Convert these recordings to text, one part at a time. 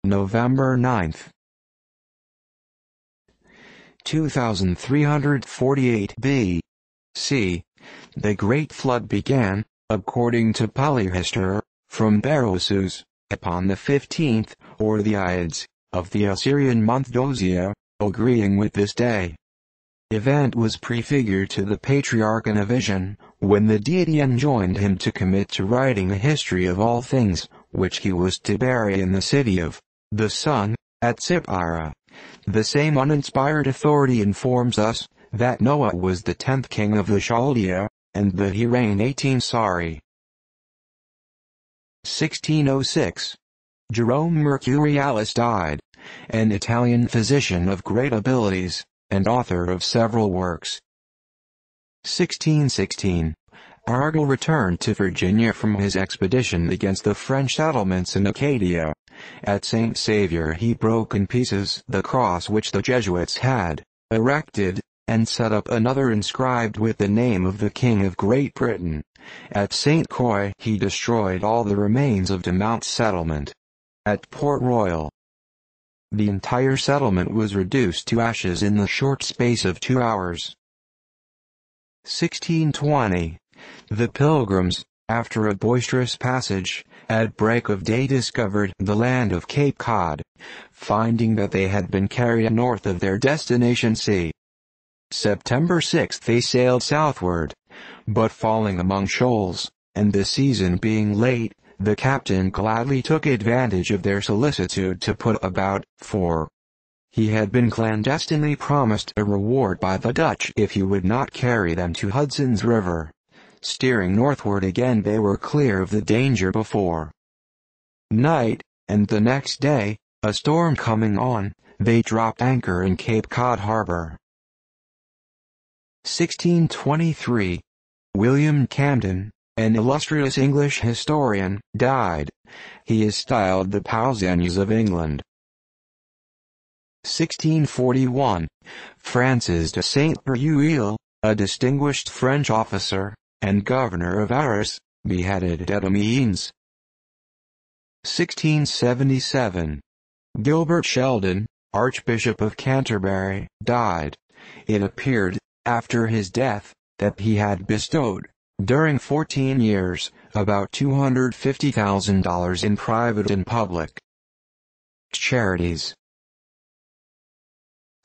November 9th. 2348 B.C. The Great Flood began, according to Polyhistor, from Berosus, upon the 15th, or the ides, of the Assyrian month Doesia, agreeing with this day. Event was prefigured to the patriarch in a vision, when the deity enjoined him to commit to writing a history of all things, which he was to bury in the city of the sun, at Sipara. The same uninspired authority informs us that Noah was the 10th king of the Chaldea, and that he reigned 18 sari. 1606. Jerome Mercurialis died, an Italian physician of great abilities, and author of several works. 1616. Argal returned to Virginia from his expedition against the French settlements in Acadia. At St. Saviour he broke in pieces the cross which the Jesuits had erected, and set up another inscribed with the name of the King of Great Britain. At Saint Croix he destroyed all the remains of the Monts settlement. At Port Royal, the entire settlement was reduced to ashes in the short space of 2 hours. 1620. The Pilgrims, after a boisterous passage, at break of day discovered the land of Cape Cod, finding that they had been carried north of their destination sea. September 6 they sailed southward, but falling among shoals, and the season being late, the captain gladly took advantage of their solicitude to put about, for he had been clandestinely promised a reward by the Dutch if he would not carry them to Hudson's River. Steering northward again they were clear of the danger before night, and the next day, a storm coming on, they dropped anchor in Cape Cod harbor. 1623. William Camden, an illustrious English historian, died. He is styled the Pausanias of England. 1641. Francis de Saint Croix, a distinguished French officer, and governor of Arras, beheaded at Amiens. 1677. Gilbert Sheldon, Archbishop of Canterbury, died. It appeared, after his death, that he had bestowed, during 14 years, about $250,000 in private and public charities.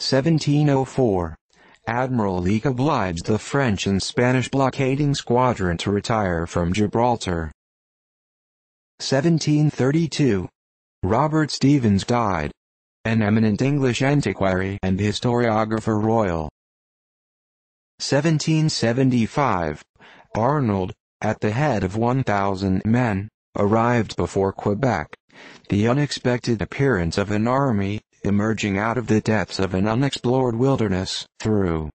1704. Admiral Leake obliged the French and Spanish blockading squadron to retire from Gibraltar. 1732. Robert Stevens died, an eminent English antiquary and historiographer royal. 1775. Arnold, at the head of 1,000 men, arrived before Quebec. The unexpected appearance of an army, emerging out of the depths of an unexplored wilderness, threw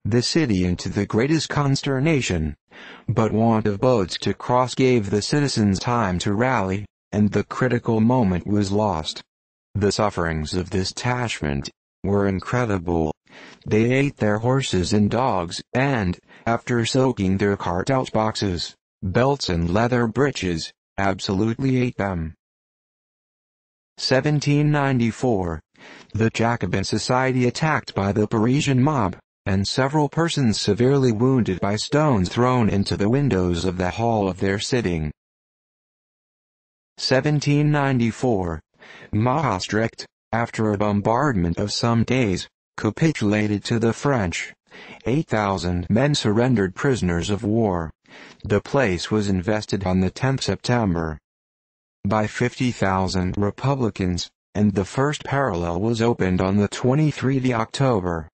the city into the greatest consternation, but want of boats to cross gave the citizens time to rally, and the critical moment was lost. The sufferings of this detachment were incredible. They ate their horses and dogs, and, after soaking their cart-out boxes, belts and leather breeches, absolutely ate them. 1794. The Jacobin Society attacked by the Parisian mob, and several persons severely wounded by stones thrown into the windows of the hall of their sitting. 1794. Maastricht, after a bombardment of some days, capitulated to the French. 8,000 men surrendered prisoners of war. The place was invested on the 10th September by 50,000 Republicans, and the first parallel was opened on the 23rd October.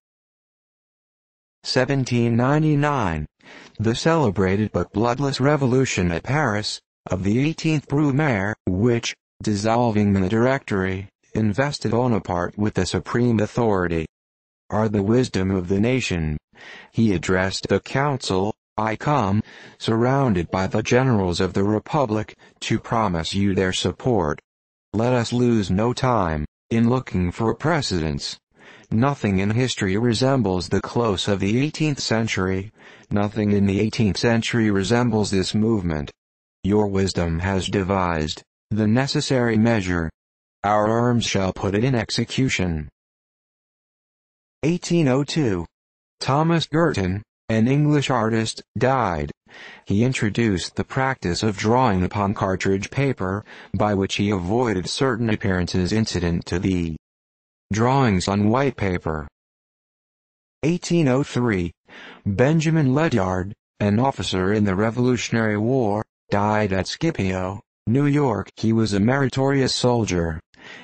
1799. The celebrated but bloodless revolution at Paris, of the 18th Brumaire, which, dissolving the Directory, invested Bonaparte with the supreme authority, are the wisdom of the nation. He addressed the council, I come, surrounded by the generals of the Republic, to promise you their support. Let us lose no time in looking for precedents. Nothing in history resembles the close of the 18th century. Nothing in the 18th century resembles this movement. Your wisdom has devised the necessary measure. our arms shall put it in execution. 1802. Thomas Girton, an English artist, died. He introduced the practice of drawing upon cartridge paper, by which he avoided certain appearances incident to the drawings on white paper. 1803. Benjamin Ledyard, an officer in the Revolutionary War, died at Scipio, New York. He was a meritorious soldier.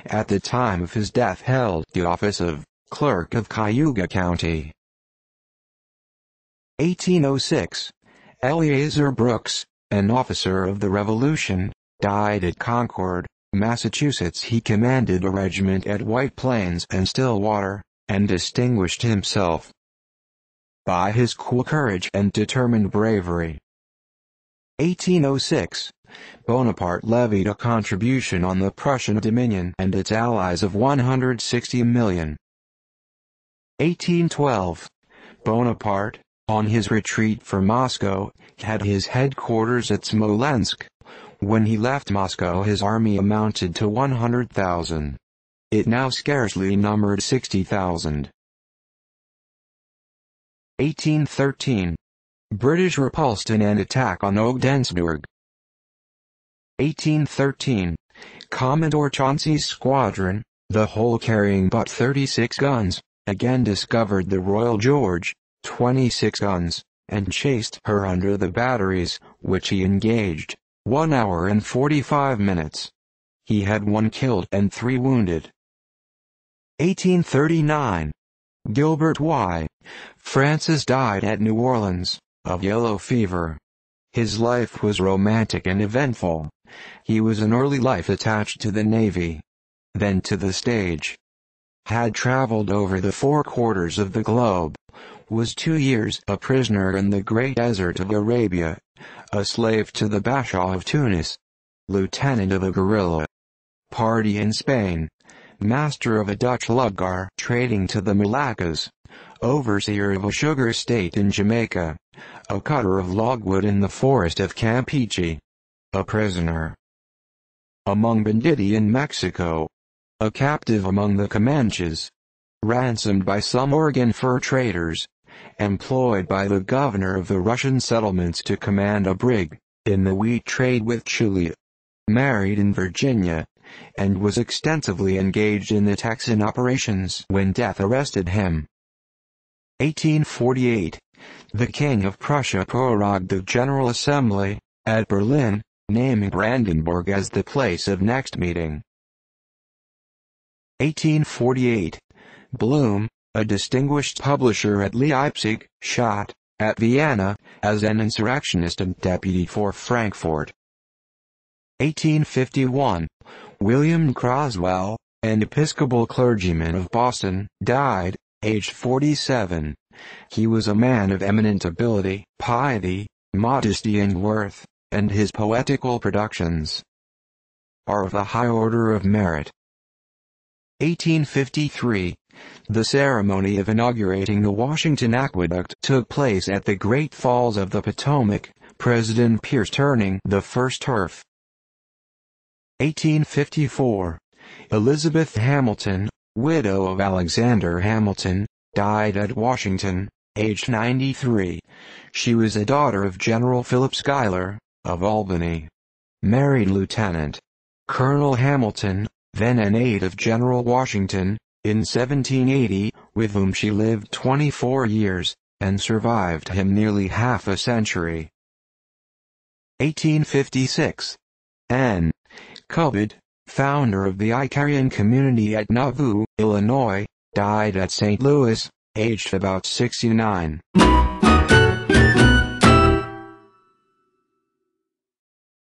At the time of his death held the office of Clerk of Cayuga County. 1806. Eleazar Brooks, an officer of the Revolution, died at Concord, Massachusetts. He commanded a regiment at White Plains and Stillwater, and distinguished himself by his cool courage and determined bravery. 1806. Bonaparte levied a contribution on the Prussian Dominion and its allies of 160 million. 1812. Bonaparte, on his retreat for Moscow, had his headquarters at Smolensk. When he left Moscow his army amounted to 100,000. It now scarcely numbered 60,000. 1813. British repulsed in an attack on Ogdensburg. 1813. Commodore Chauncey's squadron, the whole carrying but 36 guns, again discovered the Royal George, 26 guns, and chased her under the batteries, which he engaged, 1 hour and 45 minutes. He had 1 killed and 3 wounded. 1839. Gilbert Y. Francis died at New Orleans, of yellow fever. His life was romantic and eventful. He was in early life attached to the Navy, then to the stage. Had traveled over the 4 quarters of the globe. Was 2 years a prisoner in the great desert of Arabia, a slave to the Bashaw of Tunis, lieutenant of a guerrilla party in Spain, master of a Dutch luggar trading to the Moluccas, overseer of a sugar estate in Jamaica, a cutter of logwood in the forest of Campeche, a prisoner among banditti in Mexico, a captive among the Comanches, ransomed by some Oregon fur traders, employed by the governor of the Russian settlements to command a brig in the wheat trade with Chile, married in Virginia, and was extensively engaged in the Texan operations when death arrested him. 1848. The King of Prussia prorogued the General Assembly at Berlin, naming Brandenburg as the place of next meeting. 1848. Blum, a distinguished publisher at Leipzig, shot at Vienna as an insurrectionist and deputy for Frankfurt. 1851. William Croswell, an Episcopal clergyman of Boston, died, aged 47. He was a man of eminent ability, piety, modesty and worth, and his poetical productions are of the high order of merit. 1853. The ceremony of inaugurating the Washington Aqueduct took place at the Great Falls of the Potomac, President Pierce turning the first turf. 1854. Elizabeth Hamilton, widow of Alexander Hamilton, died at Washington, aged 93. She was a daughter of General Philip Schuyler, of Albany. Married Lieutenant Colonel Hamilton, then an aide of General Washington, in 1780, with whom she lived 24 years, and survived him nearly half a century. 1856. N. Cubbid, founder of the Icarian community at Nauvoo, Illinois, died at St. Louis, aged about 69.